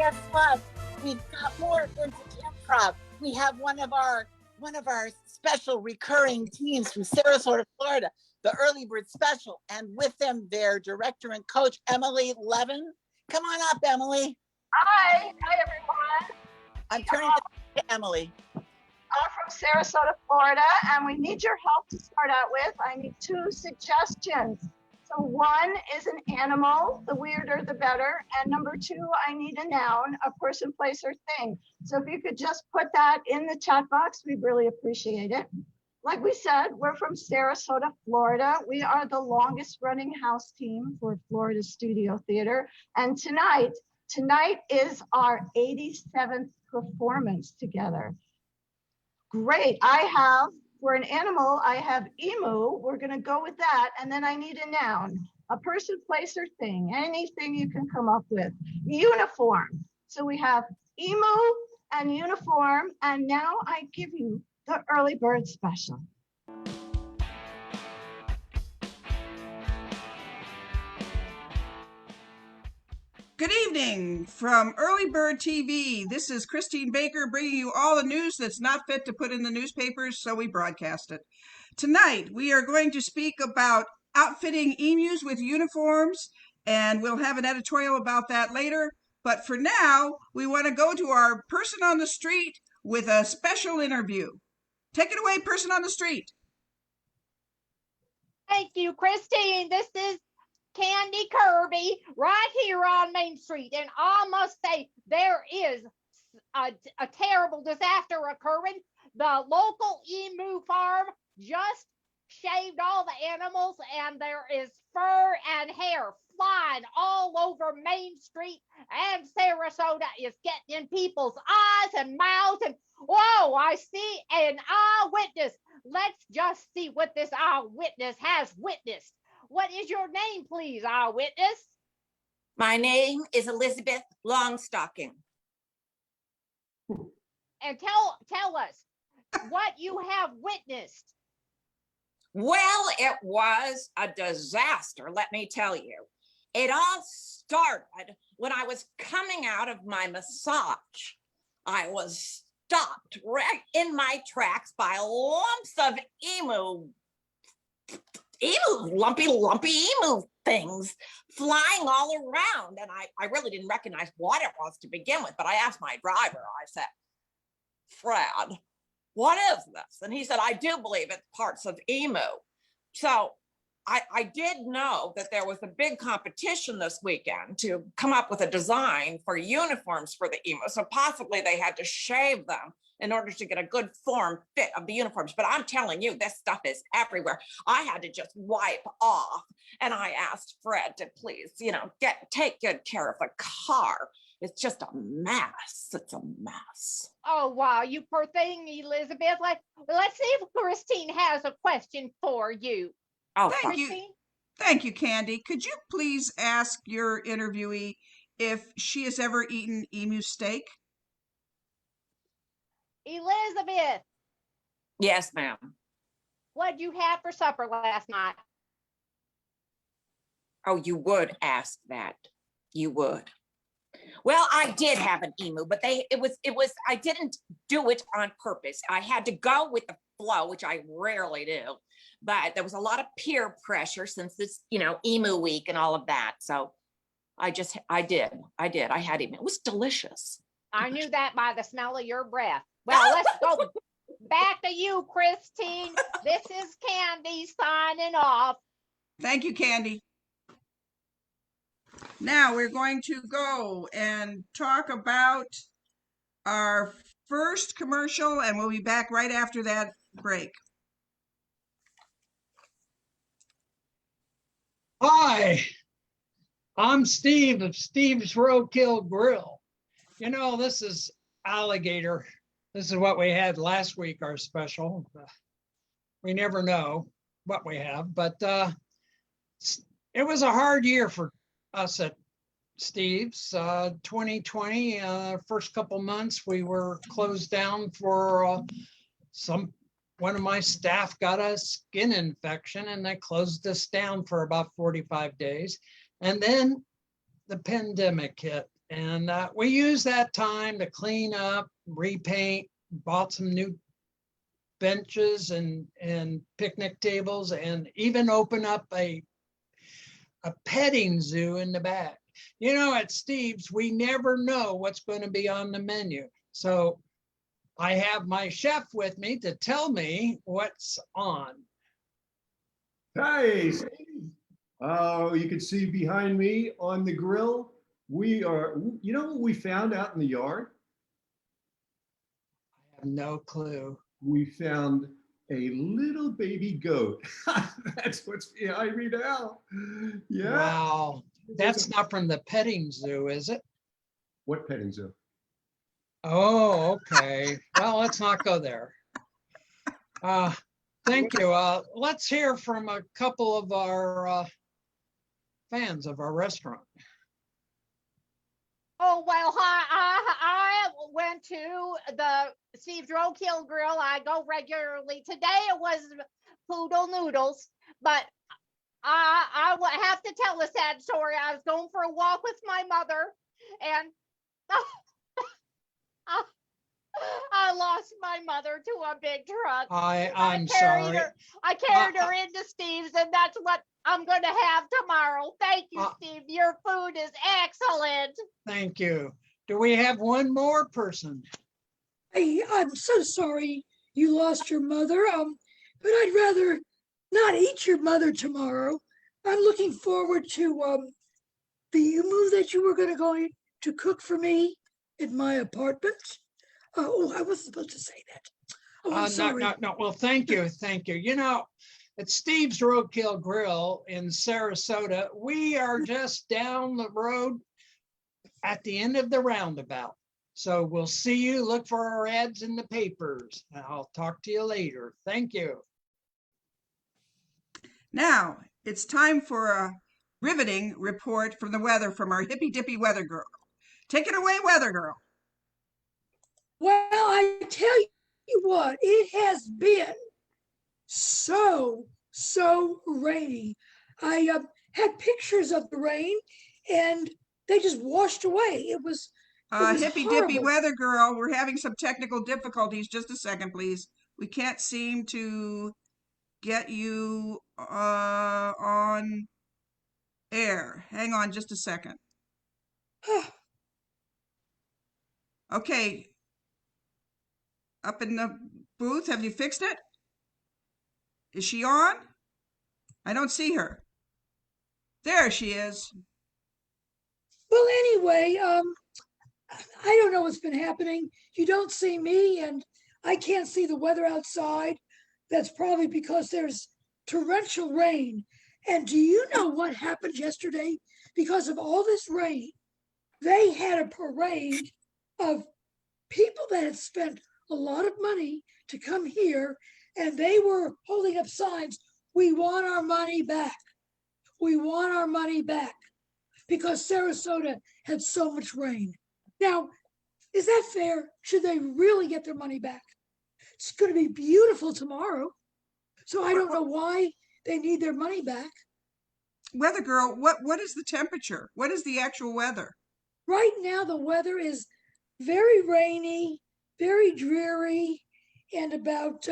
guess what? We've got more vintage improv. We have one of our special recurring teams from Sarasota, Florida, the Early Bird Special, and with them their director and coach, Emily Levin. Come on up, Emily. Hi everyone. I'm turning to Emily. I'm from Sarasota, Florida, and we need your help to start out with. I need 2 suggestions. So one is an animal, the weirder the better, and number 2, I need a noun, a person, place, or thing. So if you could just put that in the chat box, we'd really appreciate it. Like we said, we're from Sarasota, Florida. We are the longest running house team for Florida Studio Theater. And tonight is our 87th performance together. Great. For an animal, I have emu. We're going to go with that. And then I need a noun, a person, place, or thing, anything you can come up with. Uniform. So we have emu and uniform. And now I give you the Early Bird Special. Good evening from Early Bird TV. This is Christine Baker bringing you all the news that's not fit to put in the newspapers, so we broadcast it. Tonight, we are going to speak about outfitting emus with uniforms, and we'll have an editorial about that later. But for now, we want to go to our person on the street with a special interview. Take it away, person on the street. Thank you, Christine. This is Candy Kirby right here on Main Street, and I must say there is a terrible disaster occurring. The local emu farm just shaved all the animals, and there is fur and hair flying all over Main Street, and Sarasota is getting in people's eyes and mouths, and whoa, I see an eyewitness. Let's just see what this eyewitness has witnessed. What is your name, please, eyewitness? My name is Elizabeth Longstocking. And tell us what you have witnessed. Well, it was a disaster, let me tell you. It all started when I was coming out of my massage. I was stopped right in my tracks by lumps of lumpy emu things flying all around. And I really didn't recognize what it was to begin with, but I asked my driver, I said, Fred, what is this? And he said, I do believe it's parts of emu. So I did know that there was a big competition this weekend to come up with a design for uniforms for the emu. So possibly they had to shave them in order to get a good form fit of the uniforms. But I'm telling you, this stuff is everywhere. I had to just wipe off. And I asked Fred to please, take good care of the car. It's just a mess. It's a mess. Oh, wow, you poor thing, Elizabeth. Let's see if Christine has a question for you. Oh, thank you. Thank you, Candy. Could you please ask your interviewee if she has ever eaten emu steak? Elizabeth. Yes, ma'am. What'd you have for supper last night? Oh, you would ask that. You would. Well, I did have an emu, but I didn't do it on purpose. I had to go with the flow, which I rarely do, but there was a lot of peer pressure since this, emu week and all of that. So I did. I had emu. It was delicious. I knew that by the smell of your breath. Well, let's go back to you, Christine. This is Candy signing off. Thank you, Candy. Now we're going to go and talk about our first commercial, and we'll be back right after that break. Hi, I'm Steve of Steve's Roadkill Grill. This is alligator. This is what we had last week, our special. We never know what we have, but it was a hard year for us at Steve's. 2020, first couple months, we were closed down for one of my staff got a skin infection and they closed us down for about 45 days. And then the pandemic hit And we used that time to clean up, repaint, bought some new benches and picnic tables, and even open up a petting zoo in the back. You know, at Steve's, we never know what's going to be on the menu. So I have my chef with me to tell me what's on. Hi, Steve. You can see behind me on the grill, we are, you know what we found out in the yard? I have no clue. We found a little baby goat. That's what's behind me now. Yeah. Wow. That's not from the petting zoo, is it? What petting zoo? Oh, okay. Well, let's not go there. Thank you. Let's hear from a couple of our fans of our restaurant. Oh, well, I went to the Steve's Roadkill Grill. I go regularly. Today it was poodle noodles, but I have to tell a sad story. I was going for a walk with my mother, and I lost my mother to a big truck. I'm sorry. I carried her into Steve's, and that's what I'm going to have tomorrow. Thank you, Steve. Your food is excellent. Thank you. Do we have one more person? I'm so sorry you lost your mother. But I'd rather not eat your mother tomorrow. I'm looking forward to the emu that you were going to cook for me in my apartment. Oh, I wasn't supposed to say that. Oh, I'm sorry. No. Well, thank you. Thank you. You know, at Steve's Roadkill Grill in Sarasota, we are just down the road at the end of the roundabout. So we'll see you. Look for our ads in the papers. I'll talk to you later. Thank you. Now it's time for a riveting report from the weather from our hippy dippy weather girl. Take it away, weather girl. Well, I tell you what, it has been so rainy. I had pictures of the rain and they just washed away. It was hippy dippy weather girl, we're having some technical difficulties. Just a second, please. We can't seem to get you on air. Hang on just a second. Okay. Up in the booth, have you fixed it? Is she on? I don't see her. There she is. Well, anyway, I don't know what's been happening. You don't see me and I can't see the weather outside. That's probably because there's torrential rain. And do you know what happened yesterday? Because of all this rain, they had a parade of people that had spent a lot of money to come here, and they were holding up signs. We want our money back. We want our money back, because Sarasota had so much rain. Now, is that fair? Should they really get their money back? It's going to be beautiful tomorrow. So I don't know why they need their money back. Weather girl, what is the temperature? What is the actual weather? Right now, the weather is very rainy, very dreary, and about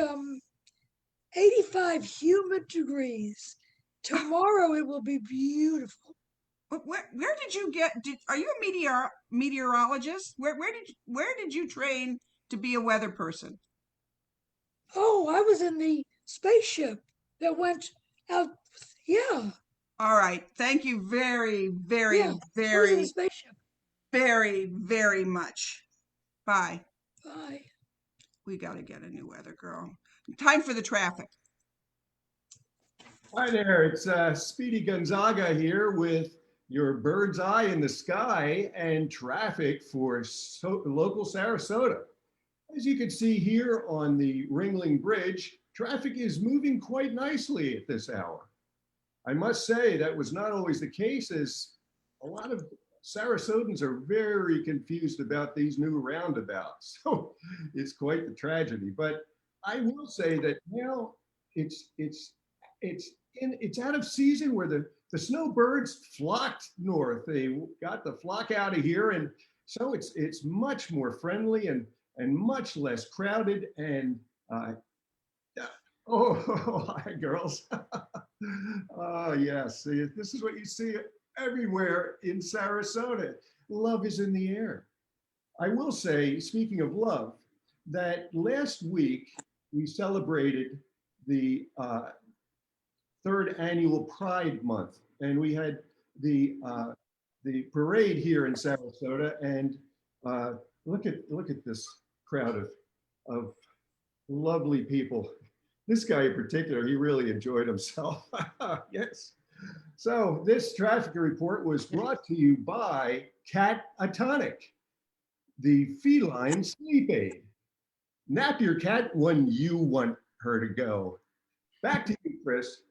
85 humid degrees. Tomorrow, it will be beautiful. Where did you get? Are you a meteorologist? Where did you train to be a weather person? Oh, I was in the spaceship that went out. Yeah. All right. Thank you very much. Bye. Bye. We got to get a new weather girl. Time for the traffic. Hi there, it's Speedy Gonzaga here with your bird's eye in the sky and traffic for local Sarasota. As you can see here on the Ringling Bridge, traffic is moving quite nicely at this hour. I must say that was not always the case, as a lot of Sarasotans are very confused about these new roundabouts. So it's quite the tragedy. But I will say that now it's out of season where the the snowbirds flocked north. They got the flock out of here, and so it's much more friendly and much less crowded. And oh, hi, girls. Oh, yes. This is what you see everywhere in Sarasota. Love is in the air. I will say, speaking of love, that last week we celebrated the third annual Pride Month, and we had the parade here in Sarasota. And look at this crowd of lovely people. This guy in particular, he really enjoyed himself. Yes. So this traffic report was brought to you by Cat Tonic, the feline sleep aid. Nap your cat when you want her to go. Back to you, Chris.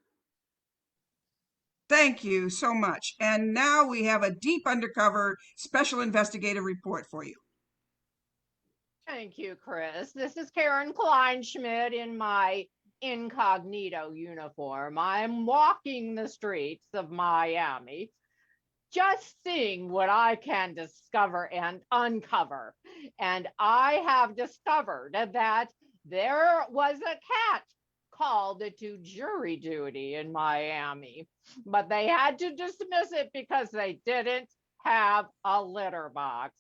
Thank you so much. And now we have a deep undercover special investigative report for you. Thank you, Chris. This is Karen Kleinschmidt in my incognito uniform. I'm walking the streets of Miami, just seeing what I can discover and uncover. And I have discovered that there was a cat called to jury duty in Miami, but they had to dismiss it because they didn't have a litter box.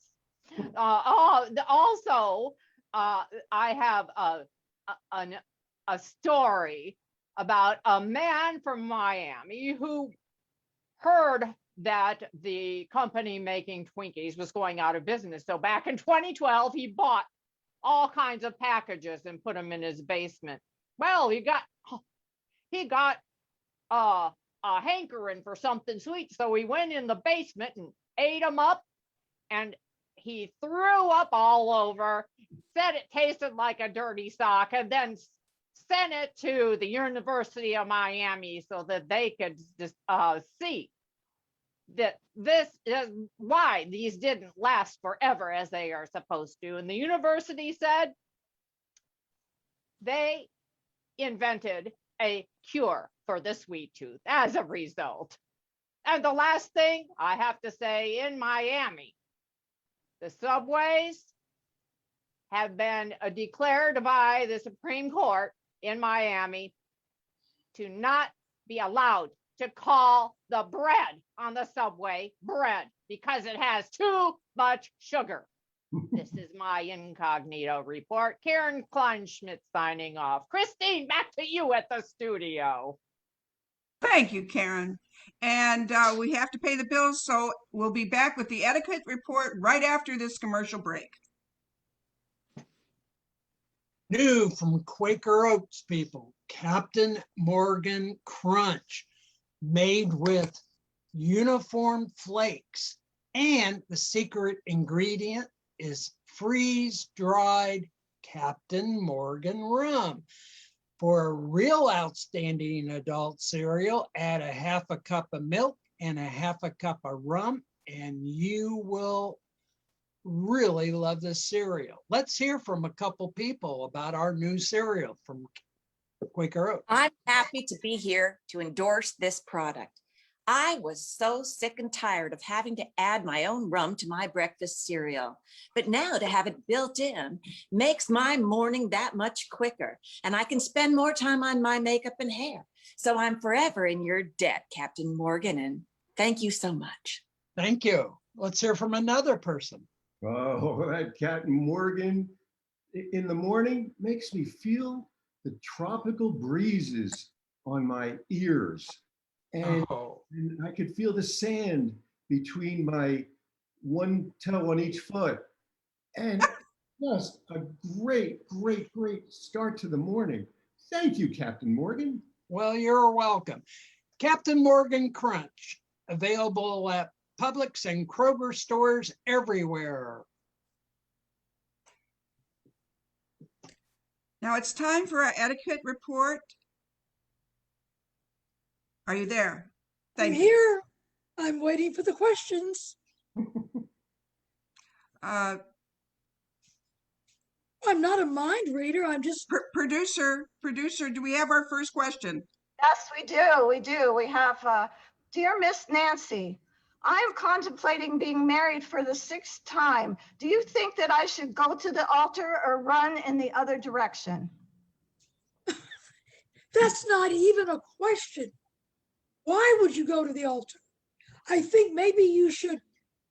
Also, I have a story about a man from Miami who heard that the company making Twinkies was going out of business. So back in 2012, he bought all kinds of packages and put them in his basement. Well, he got a hankering for something sweet, so he went in the basement and ate them up, and he threw up all over, said it tasted like a dirty sock, and then sent it to the University of Miami so that they could just see that this is why these didn't last forever as they are supposed to. And the university said they invented a cure for the sweet tooth as a result. And the last thing I have to say, in Miami, the subways have been declared by the Supreme Court in Miami to not be allowed to call the bread on the subway bread because it has too much sugar. This is my incognito report. Karen Kleinschmidt signing off. Christine, back to you at the studio. Thank you, Karen. And we have to pay the bills, so we'll be back with the etiquette report right after this commercial break. New from Quaker Oats, people, Captain Morgan Crunch, made with uniform flakes. And the secret ingredient is freeze-dried Captain Morgan rum. For a real outstanding adult cereal, add a half a cup of milk and a half a cup of rum, and you will really love this cereal. Let's hear from a couple people about our new cereal from Quaker Oats. I'm happy to be here to endorse this product. I was so sick and tired of having to add my own rum to my breakfast cereal. But now to have it built in makes my morning that much quicker, and I can spend more time on my makeup and hair. So I'm forever in your debt, Captain Morgan, and thank you so much. Thank you. Let's hear from another person. Oh, that Captain Morgan in the morning makes me feel the tropical breezes on my ears. And I could feel the sand between my one toe on each foot. And just a great, great, great start to the morning. Thank you, Captain Morgan. Well, you're welcome. Captain Morgan Crunch, available at Publix and Kroger stores everywhere. Now it's time for our etiquette report. Are you there? I'm here. I'm waiting for the questions. I'm not a mind reader. I'm just producer, do we have our first question? Yes, we do. We do. We have Dear Miss Nancy, I am contemplating being married for the 6th time. Do you think that I should go to the altar or run in the other direction? That's not even a question. Why would you go to the altar? I think maybe you should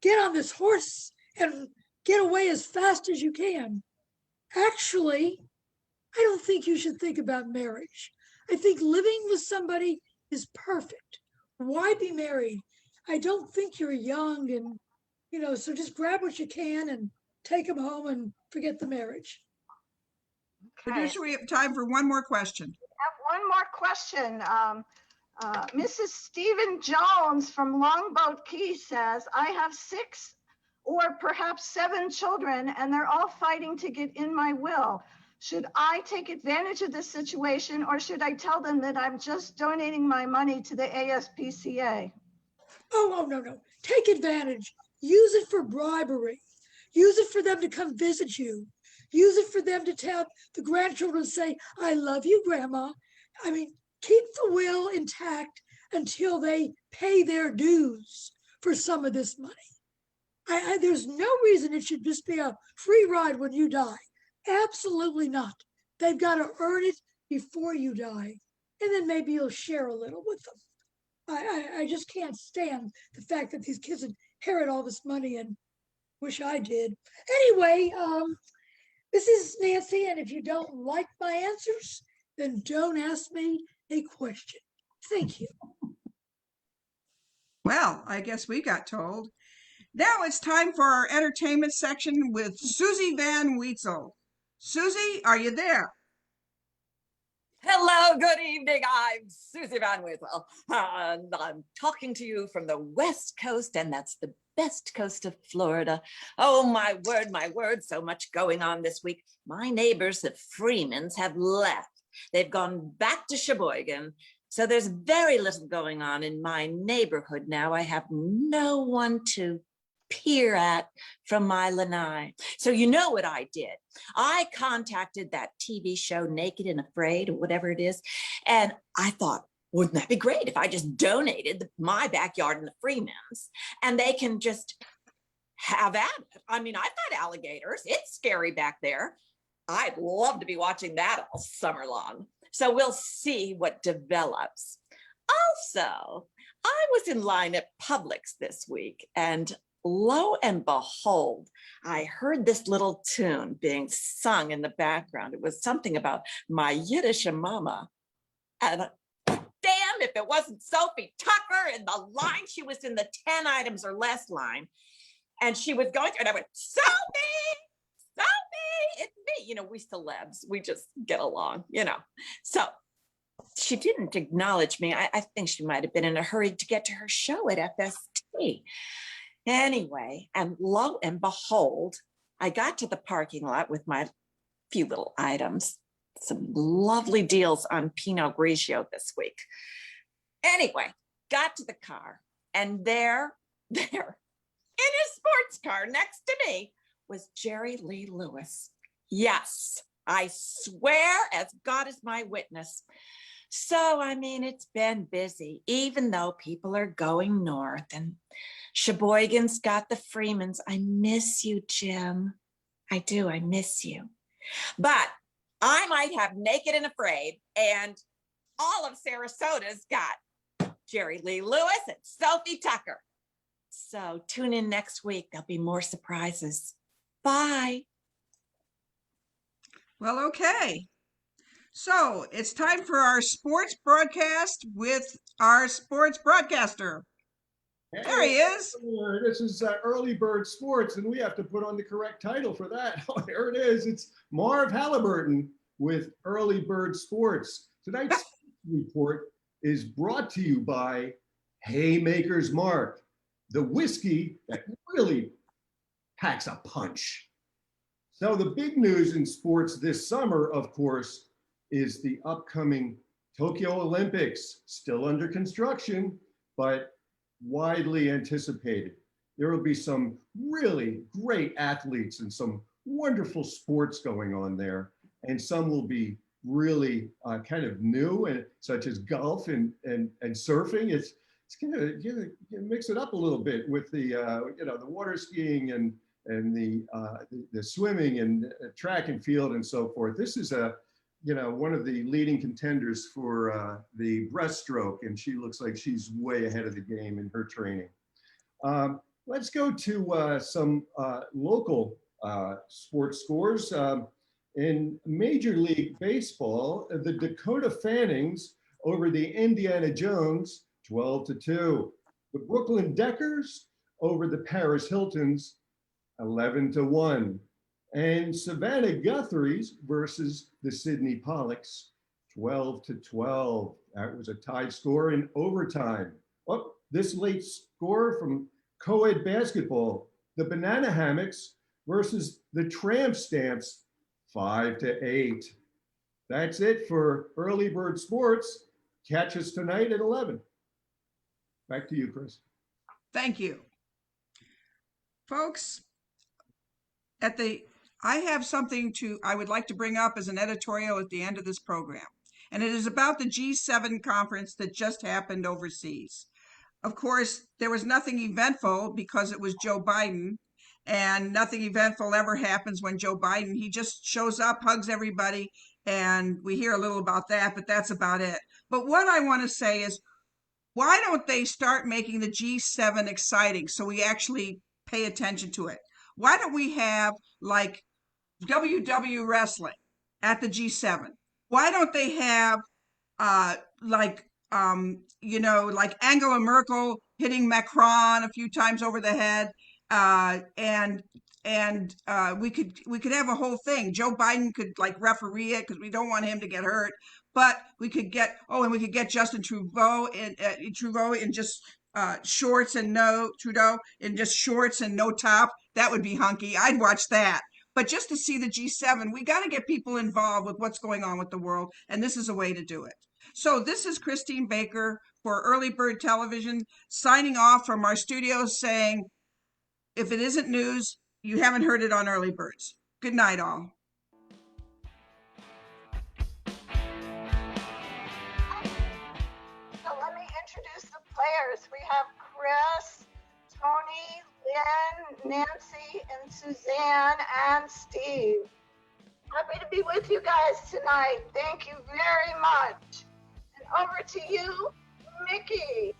get on this horse and get away as fast as you can. Actually, I don't think you should think about marriage. I think living with somebody is perfect. Why be married? I don't think you're young and, so just grab what you can and take them home and forget the marriage. Okay. Producer, we have time for one more question. Have one more question. Mrs. Stephen Jones from Longboat Key says, I have 6 or perhaps 7 children and they're all fighting to get in my will. Should I take advantage of this situation or should I tell them that I'm just donating my money to the ASPCA? Oh, no. Take advantage. Use it for bribery. Use it for them to come visit you. Use it for them to tell the grandchildren, say, I love you, Grandma. I mean, keep the will intact until they pay their dues for some of this money. There's no reason it should just be a free ride when you die. Absolutely not. They've got to earn it before you die. And then maybe you'll share a little with them. I just can't stand the fact that these kids inherit all this money and wish I did. Anyway, this is Nancy, and if you don't like my answers, then don't ask me a question. Thank you. Well, I guess we got told. Now it's time for our entertainment section with Susie Van Weetzel. Susie, are you there? Hello, good evening. I'm Susie Van Weetzel, and I'm talking to you from the West Coast, and that's the best coast of Florida. Oh, my word, so much going on this week. My neighbors, the Freemans, have left. They've gone back to Sheboygan, so there's very little going on in my neighborhood now. I have no one to peer at from my lanai. So you know what I did? I contacted that TV show Naked and Afraid or whatever it is. And I thought, wouldn't that be great if I just donated my backyard in the Freemans and they can just have at it. I mean, I've got alligators. It's scary back there. I'd love to be watching that all summer long. So we'll see what develops. Also, I was in line at Publix this week and lo and behold, I heard this little tune being sung in the background. It was something about my Yiddish mama. And damn if it wasn't Sophie Tucker in the line. She was in the 10 items or less line. And she was going through and I went, Sophie, it's me. You know, we celebs, we just get along, you know. So she didn't acknowledge me. I think she might have been in a hurry to get to her show at FST. Anyway, and lo and behold, I got to the parking lot with my few little items, some lovely deals on Pinot Grigio this week. Anyway, got to the car and there, in his sports car next to me was Jerry Lee Lewis. Yes, I swear as God is my witness. So, I mean, it's been busy, even though people are going north and Sheboygan's got the Freemans. I miss you, Jim. I do, I miss you. But I might have Naked and Afraid and all of Sarasota's got Jerry Lee Lewis and Sophie Tucker. So tune in next week. There'll be more surprises. Bye. Well, okay. So it's time for our sports broadcast with our sports broadcaster. There he is. This is Early Bird Sports, and we have to put on the correct title for that. Oh, there it is. It's Marv Halliburton with Early Bird Sports. Tonight's report is brought to you by Haymaker's Mark, the whiskey that really packs a punch. So the big news in sports this summer, of course, is the upcoming Tokyo Olympics, still under construction, but widely anticipated. There will be some really great athletes and some wonderful sports going on there. And some will be really kind of new, and such as golf and surfing. it's gonna mix it up a little bit with the the water skiing and the swimming and track and field and so forth. This is one of the leading contenders for the breaststroke, and she looks like she's way ahead of the game in her training. Let's go to some local sports scores. In Major League Baseball, the Dakota Fannings over the Indiana Jones, 12-2. The Brooklyn Deckers over the Paris Hiltons, 11-1. And Savannah Guthrie's versus the Sydney Pollocks, 12-12. That was a tied score in overtime. Oh, this late score from co-ed basketball, the Banana Hammocks versus the Tramp Stamps, 5-8. That's it for Early Bird Sports. Catch us tonight at 11. Back to you, Chris. Thank you. Folks, I have something I would like to bring up as an editorial at the end of this program. And it is about the G7 conference that just happened overseas. Of course, there was nothing eventful because it was Joe Biden, and nothing eventful ever happens when Joe Biden, he just shows up, hugs everybody, and we hear a little about that, but that's about it. But what I want to say is, why don't they start making the G7 exciting so we actually pay attention to it? Why don't we have like WW wrestling at the G7? Why don't they have like Angela Merkel hitting Macron a few times over the head, and we could have a whole thing. Joe Biden could like referee it because we don't want him to get hurt. But we could get Justin Trudeau in just shorts and just shorts and no top. That would be hunky. I'd watch that. But just to see the G7, we got to get people involved with what's going on with the world, and this is a way to do it. So this is Christine Baker for Early Bird Television, signing off from our studios saying, if it isn't news, you haven't heard it on Early Birds. Good night, all. So let me introduce the players. We have Chris, Tony, Lynn, Nancy, and Suzanne, and Steve. Happy to be with you guys tonight. Thank you very much. And over to you, Mickey.